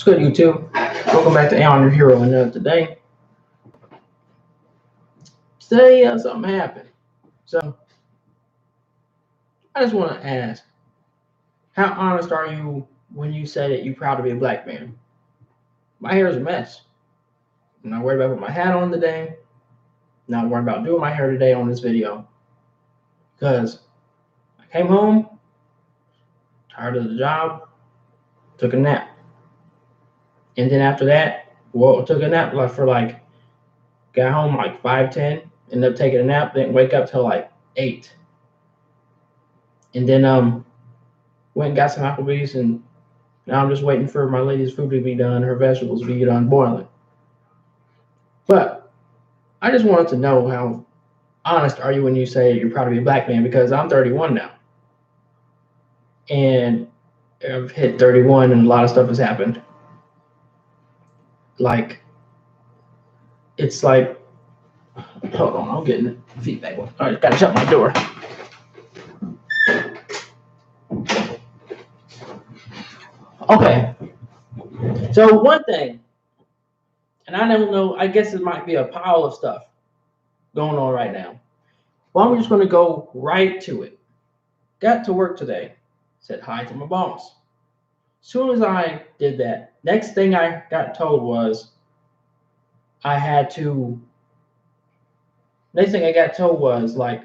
What's good, YouTube? Welcome back to Aeon Your Hero. And today something happened. So I just want to ask, how honest are you when you say that you're proud to be a black man? My hair is a mess. I'm not worried about putting my hat on today. Not worried about doing my hair today on this video. Because I came home, tired of the job, took a nap. And then after that, took a nap got home like 5:10, ended up taking a nap, didn't wake up till like 8. And then went and got some Applebee's, and now I'm just waiting for my lady's food to be done, her vegetables to be done boiling. But I just wanted to know, how honest are you when you say you're proud to be a black man? Because I'm 31 now. And I've hit 31 and a lot of stuff has happened. It's like, hold on, I'm getting feedback. All right, gotta shut my door. Okay. So one thing, and I don't know, I guess it might be a pile of stuff going on right now. Well, I'm just going to go right to it. Got to work today. Said hi to my boss. As soon as I did that, next thing I got told was next thing I got told was I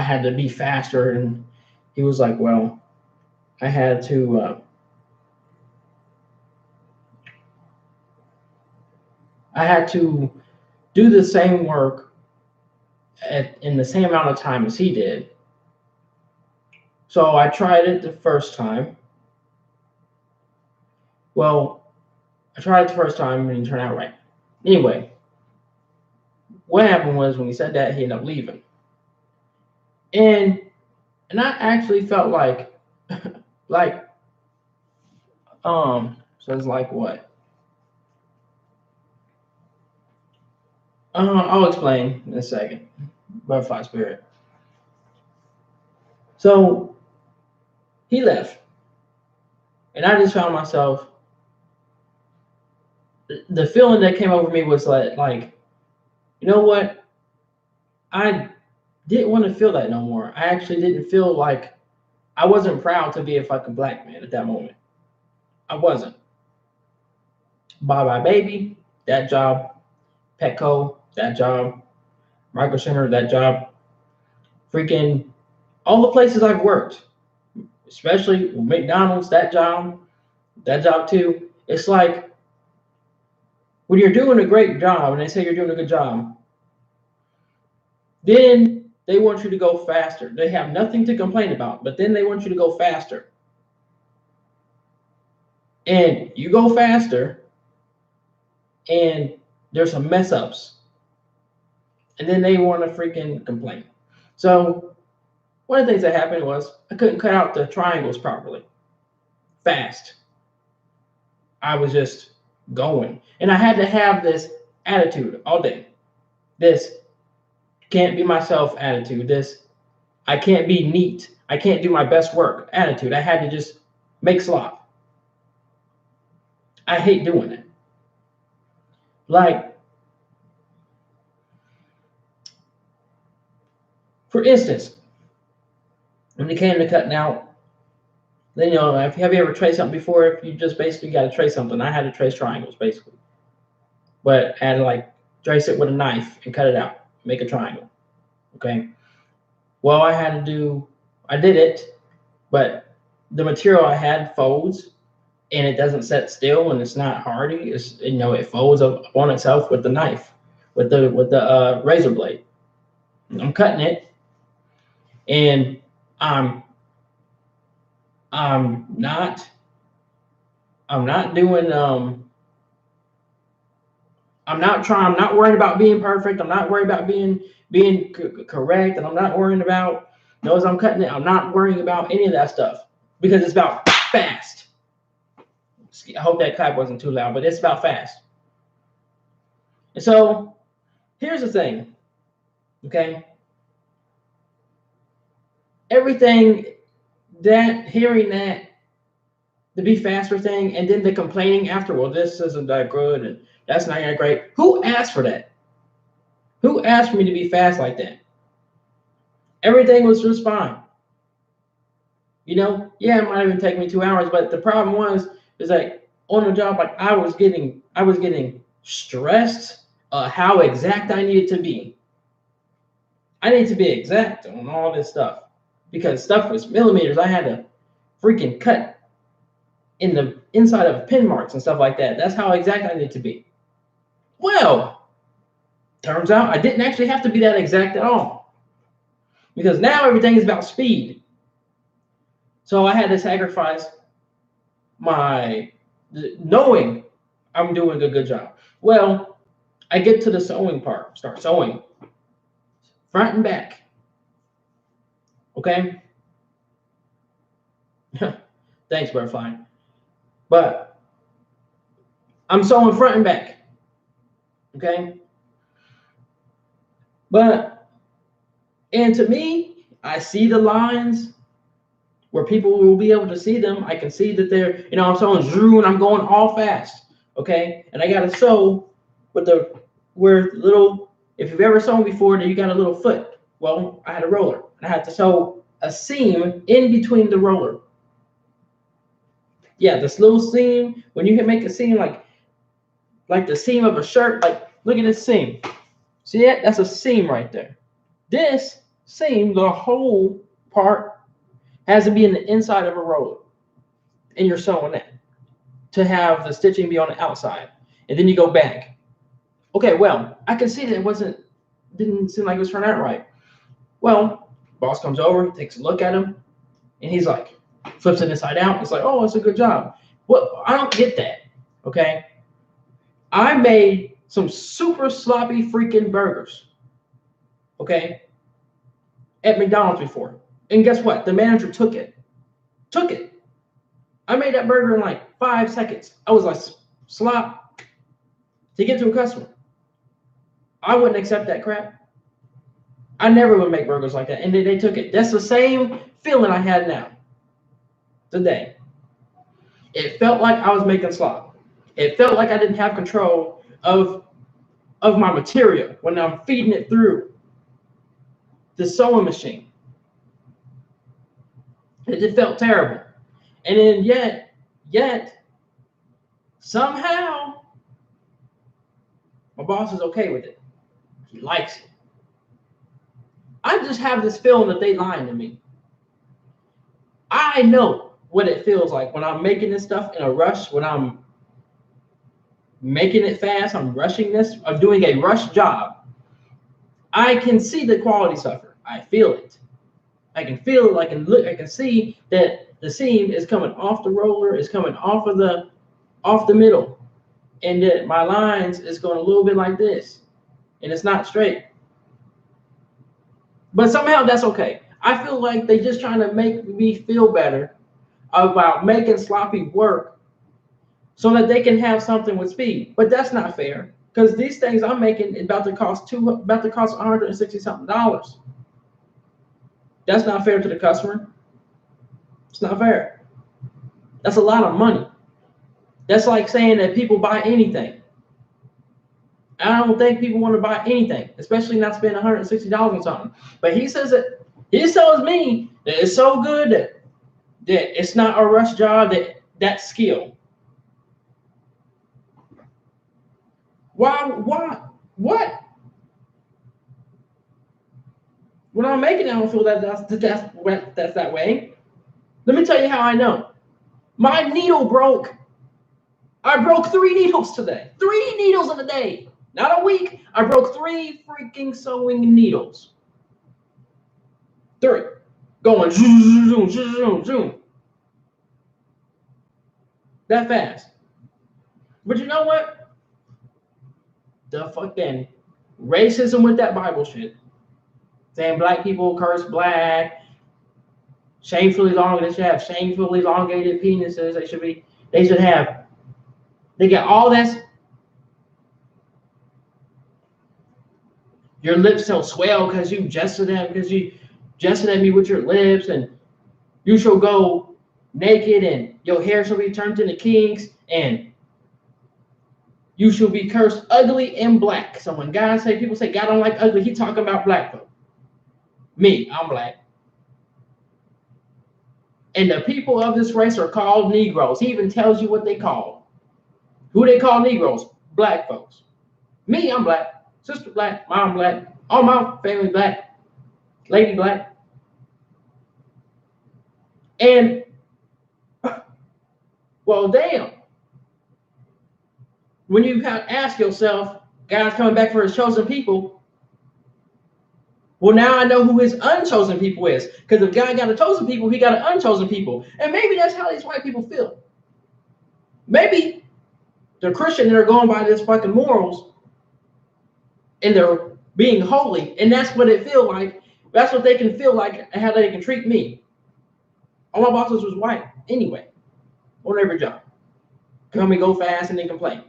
had to be faster. And he was like, well, I had to do the same work in the same amount of time as he did. So I tried it the first time. Well, I tried it the first time and it didn't turn out right. Anyway, what happened was when he said that, he ended up leaving. And I actually felt so it's like what? I'll explain in a second. Butterfly spirit. So he left. And I just found myself, the feeling that came over me was like, you know what? I didn't want to feel that no more. I actually didn't feel like, I wasn't proud to be a fucking black man at that moment. I wasn't. Bye Baby, that job. Petco, that job. Micro Center, that job. Freaking all the places I've worked, especially McDonald's, that job too. It's like, when you're doing a great job and they say you're doing a good job, then they want you to go faster. They have nothing to complain about, but then they want you to go faster. And you go faster, and there's some mess ups. And then they want to freaking complain. So one of the things that happened was I couldn't cut out the triangles properly. Fast. I was just going. And I had to have this attitude all day. This can't be myself attitude. This I can't be neat. I can't do my best work attitude. I had to just make slop. I hate doing it. Like, for instance, when it came to cutting out, then have you ever traced something before? If you just basically got to trace something, I had to trace triangles basically, but I had to trace it with a knife and cut it out, make a triangle. Okay. Well, I did it, but the material I had folds, and it doesn't set still, and it's not hardy. It folds up on itself with the knife, with the razor blade. I'm cutting it, and I'm not doing I'm not worried about being perfect. I'm not worried about being correct, and I'm not worrying about as I'm cutting it. I'm not worrying about any of that stuff, because it's about fast. I hope that clap wasn't too loud, but it's about fast. And so here's the thing, okay? Hearing that the be faster thing, and then the complaining after, well, this isn't that good and that's not that great. Who asked for that? Who asked for me to be fast like that? Everything was just fine. Yeah, it might even take me 2 hours, but the problem is like on the job, like I was getting stressed how exact I needed to be. I need to be exact on all this stuff because stuff was millimeters. I had to freaking cut in the inside of pin marks and stuff like that. That's how exact I need to be. Well, turns out I didn't actually have to be that exact at all because now everything is about speed. So I had to sacrifice my knowing I'm doing a good job. Well, I get to the sewing part, start sewing front and back. Okay. Thanks, Butterfly. But I'm sewing front and back. Okay. And to me, I see the lines where people will be able to see them. I can see that they're, I'm sewing Drew and I'm going all fast. Okay. And I got to sew with where little, if you've ever sewn before, then you got a little foot. Well, I had a roller. I had to sew a seam in between the roller. Yeah, this little seam, when you can make a seam like the seam of a shirt, like look at this seam. See that? That's a seam right there. This seam, the whole part, has to be in the inside of a roller. And you're sewing that to have the stitching be on the outside. And then you go back. Okay, well, I can see that it didn't seem like it was turning out right. Well, boss comes over, takes a look at him, and he's like, flips it inside out. It's like, oh, it's a good job. Well, I don't get that. Okay. I made some super sloppy freaking burgers. Okay. At McDonald's before. And guess what? The manager took it. I made that burger in like 5 seconds. I was like, slop to get to a customer. I wouldn't accept that crap. I never would make burgers like that. And they took it. That's the same feeling I had now. Today. It felt like I was making slop. It felt like I didn't have control of my material when I'm feeding it through the sewing machine. It just felt terrible. And then yet, somehow, my boss is okay with it. He likes it. I just have this feeling that they lying to me. I know what it feels like when I'm making this stuff in a rush, when I'm making it fast, I'm rushing this, I'm doing a rush job. I can see the quality suffer. I feel it. I can feel it. I can see that the seam is coming off the roller, is coming off the middle, and that my lines is going a little bit like this, and it's not straight. But somehow that's okay. I feel like they're just trying to make me feel better about making sloppy work so that they can have something with speed. But that's not fair because these things I'm making is about to cost $160 something. That's not fair to the customer. It's not fair. That's a lot of money. That's like saying that people buy anything. I don't think people want to buy anything, especially not spend $160 on something. But he says that he tells me that it's so good that it's not a rush job, that skill. Why? What? When I'm making it, I don't feel that's that way. Let me tell you how I know. My needle broke. I broke 3 needles today. 3 needles in a day. Not a week. I broke 3 freaking sewing needles. 3. Going zoom, zoom, zoom, zoom. That fast. But you know what? The fucking racism with that Bible shit. Saying black people curse black. Shamefully long. They should have shamefully elongated penises. They get all that. Your lips don't swell because you jested at me with your lips, and you shall go naked, and your hair shall be turned into kinks, and you shall be cursed ugly and black. So when people say God don't like ugly, he talking about black folk. Me, I'm black. And the people of this race are called Negroes. He even tells you what they call. Who they call Negroes? Black folks. Me, I'm black. Sister black. Mom black. All my family black. Lady black. And, well, damn. When you ask yourself, God's coming back for his chosen people, well, now I know who his unchosen people is. Because if God got a chosen people, he got an unchosen people. And maybe that's how these white people feel. Maybe the Christian that are going by this fucking morals and they're being holy, and that's what it feel like. That's what they can feel like and how they can treat me. All my bosses was white anyway, on every job. Tell me go fast and then complain.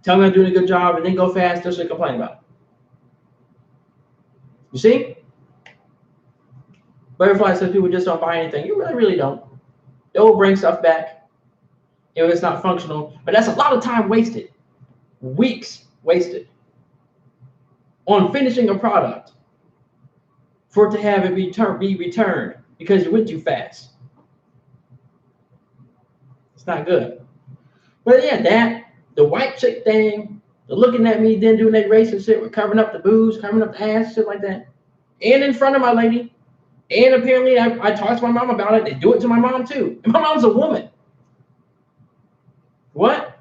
Tell me I'm doing a good job and then go fast just to complain about it. You see? Butterfly says people just don't buy anything. You really don't. They will bring stuff back if it's not functional, but that's a lot of time wasted. Weeks wasted on finishing a product for it to have it be returned because you went too fast. It's not good. But yeah, that, the white chick thing, the looking at me, then doing that racist shit with covering up the boobs, covering up the ass, shit like that. And in front of my lady. And apparently I talked to my mom about it. They do it to my mom too. And my mom's a woman. What?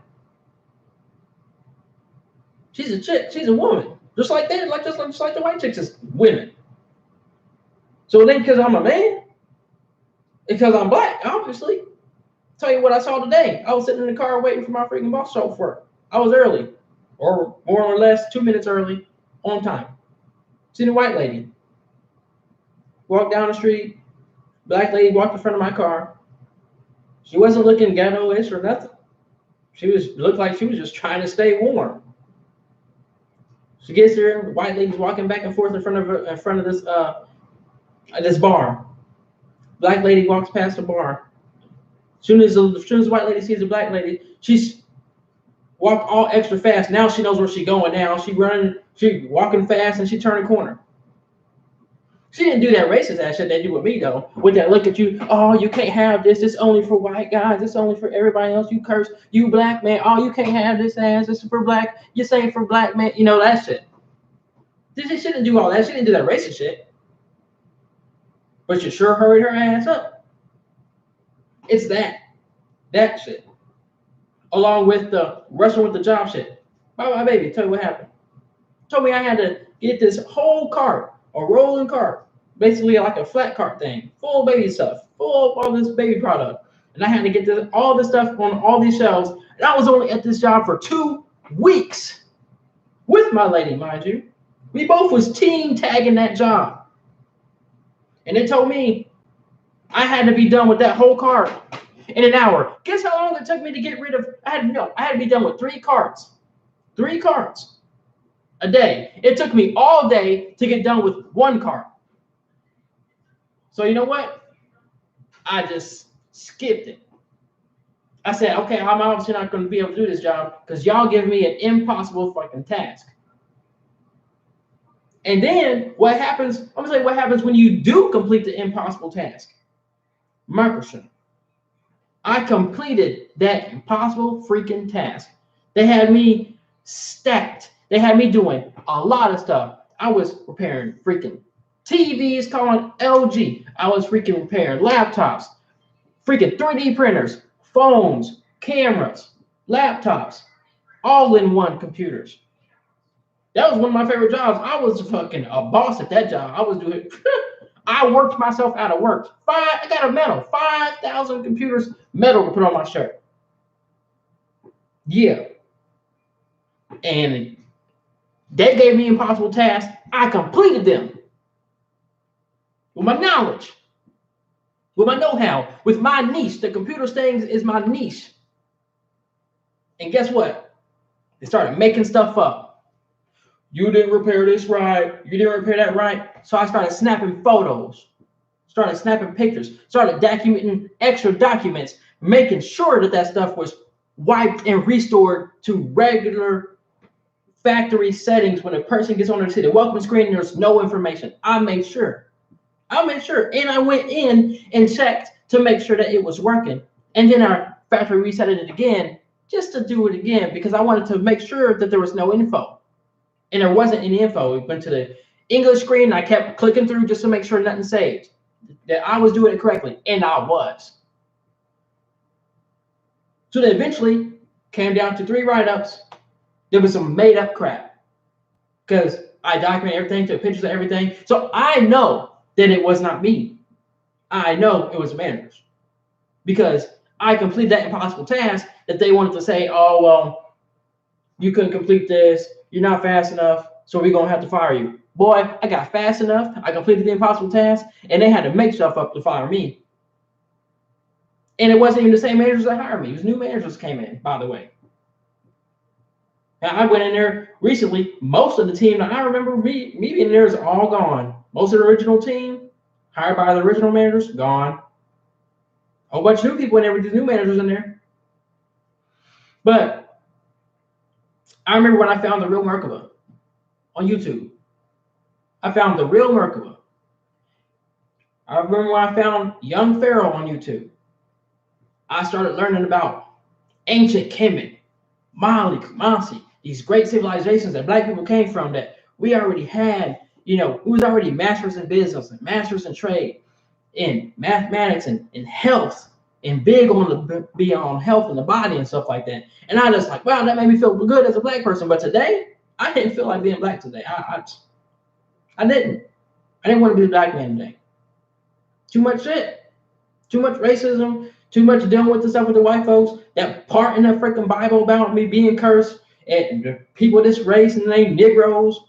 She's a chick. She's a woman. Just like that. Just like the white chicks is women. So then because I'm a man, because I'm black, obviously. Tell you what I saw today. I was sitting in the car waiting for my freaking boss to show up for it. I was early, or more or less 2 minutes early, on time. Seen a white lady. Walked down the street. Black lady walked in front of my car. She wasn't looking ghetto-ish or nothing. She looked like she was just trying to stay warm. She gets there. The white lady's walking back and forth in front of this bar. Black lady walks past the bar. As soon as the white lady sees the black lady, she's walked all extra fast. Now she knows where she's going. Now she walking fast, and she turned a corner. She didn't do that racist ass shit they do with me though. With that look at you, oh, you can't have this. This only for white guys. This only for everybody else. You curse, you black man. Oh, you can't have this ass. This is for black. You say for black man. You know that shit. She didn't do all that. She didn't do that racist shit. But you sure hurried her ass up. It's that shit. Along with the wrestling with the job shit. My baby, tell you what happened. Told me I had to get this whole cart, a rolling cart, basically like a flat cart thing, full of baby stuff, full of all this baby product. And I had to get all this stuff on all these shelves. And I was only at this job for 2 weeks with my lady, mind you. We both was team tagging that job. And they told me I had to be done with that whole cart in an hour. Guess how long it took me to get rid of? I had to be done with 3 carts. 3 carts a day. It took me all day to get done with 1 cart. So you know what? I just skipped it. I said, okay, I'm obviously not going to be able to do this job because y'all give me an impossible fucking task. And then what happens? I'm gonna say what happens when you do complete the impossible task. Microsoft. I completed that impossible freaking task. They had me stacked. They had me doing a lot of stuff. I was repairing freaking TVs calling LG. I was freaking repairing laptops, freaking 3D printers, phones, cameras, laptops, all-in-one computers. That was one of my favorite jobs. I was fucking a boss at that job. I was doing, I worked myself out of work. I got a medal, 5,000 computers medal to put on my shirt. Yeah. And they gave me impossible tasks. I completed them. With my knowledge. With my know-how. With my niche. The computer things is my niche. And guess what? They started making stuff up. You didn't repair this right. You didn't repair that right. So I started snapping photos. started snapping pictures, started documenting extra documents, making sure that that stuff was wiped and restored to regular factory settings. When a person gets on the welcome screen, there's no information. I made sure. And I went in and checked to make sure that it was working. And then our factory reset it again just to do it again because I wanted to make sure that there was no info. And there wasn't any info. We went to the English screen and I kept clicking through just to make sure nothing saved, that I was doing it correctly. And I was. So they eventually came down to 3 write-ups. There was some made up crap because I documented everything, took pictures of everything. So I know that it was not me. I know it was managers because I completed that impossible task that they wanted to say, oh, well, you couldn't complete this. You're not fast enough. So we're going to have to fire you. Boy, I got fast enough. I completed the impossible task and they had to make stuff up to fire me. And it wasn't even the same managers that hired me. It was new managers came in, by the way. Now, I went in there recently. Most of the team that I remember me being there is all gone. Most of the original team, hired by the original managers, gone. A whole bunch of new people in there with these new managers in there. But I remember when I found The Real Merkaba on YouTube. I found The Real Merkaba. I remember when I found Young Pharaoh on YouTube. I started learning about ancient Kemet, Mali, Kumasi, these great civilizations that Black people came from that we already had, we was already masters in business and masters in trade, in mathematics and in health, and big on health and the body and stuff like that. And I just like, wow, that made me feel good as a Black person. But today, I didn't feel like being Black today. I didn't. I didn't want to be a Black man today. Too much shit. Too much racism. Too much dealing with the stuff with the white folks. That part in the freaking Bible about me being cursed and people of this race and they Negroes.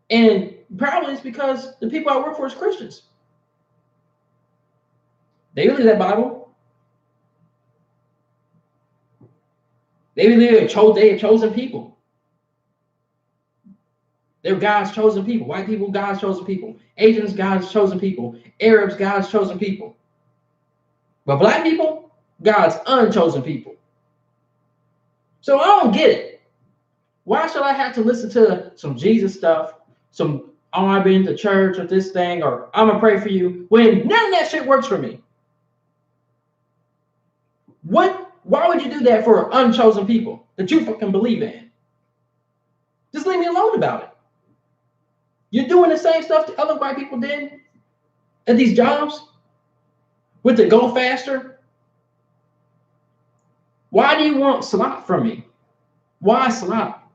And probably it's because the people I work for is Christians. They believe that Bible. They believe they are chosen people. They're God's chosen people. White people, God's chosen people. Asians, God's chosen people. Arabs, God's chosen people. But Black people, God's unchosen people. So I don't get it. Why should I have to listen to some Jesus stuff, I've been to church or this thing, or I'm going to pray for you, when none of that shit works for me? Why would you do that for unchosen people that you fucking believe in? Just leave me alone about it. You're doing the same stuff that other white people did at these jobs with the go faster. Why do you want slop from me? Why slop?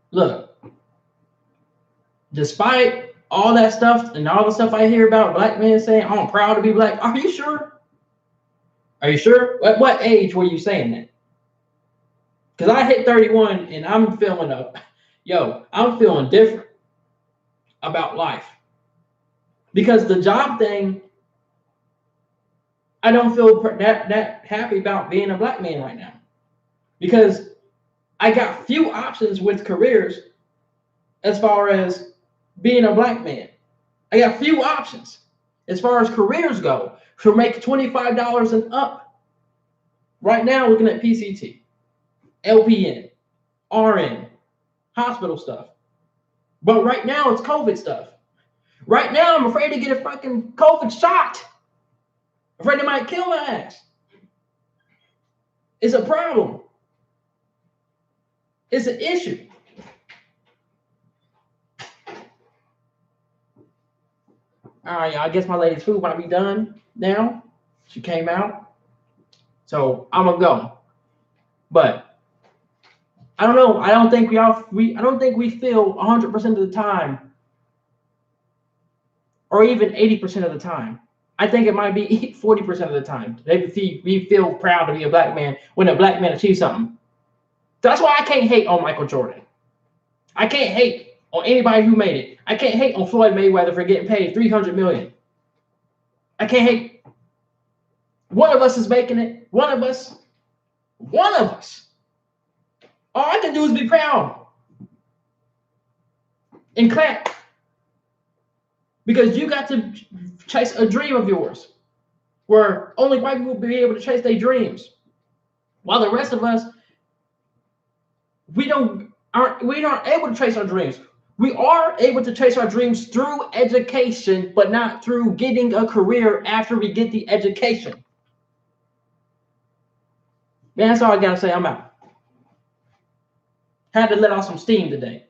Look, despite all that stuff and all the stuff I hear about Black men saying, oh, I'm proud to be Black. Are you sure? Are you sure? At what age were you saying that? Because I hit 31 and I'm feeling I'm feeling different about life. Because the job thing, I don't feel that happy about being a Black man right now. Because I got few options with careers as far as being a Black man. I got few options as far as careers go for make $25 and up. Right now, looking at PCT, LPN, RN, hospital stuff. But right now, it's COVID stuff. Right now, I'm afraid to get a fucking COVID shot. Afraid it might kill my ass. It's a problem. It's an issue. All right, I guess my lady's food might be done now. She came out. So I'm gonna go. But I don't know. I don't think we feel 100% of the time, or even 80% of the time. I think it might be 40% of the time. We feel proud to be a Black man when a Black man achieves something. That's why I can't hate on Michael Jordan. I can't hate on anybody who made it. I can't hate on Floyd Mayweather for getting paid $300 million. I can't hate. One of us is making it. One of us. All I can do is be proud. and clap. Because you got to chase a dream of yours, where only white people will be able to chase their dreams, while the rest of us, we aren't able to chase our dreams. We are able to chase our dreams through education, but not through getting a career after we get the education. Man, that's all I gotta say. I'm out. Had to let off some steam today.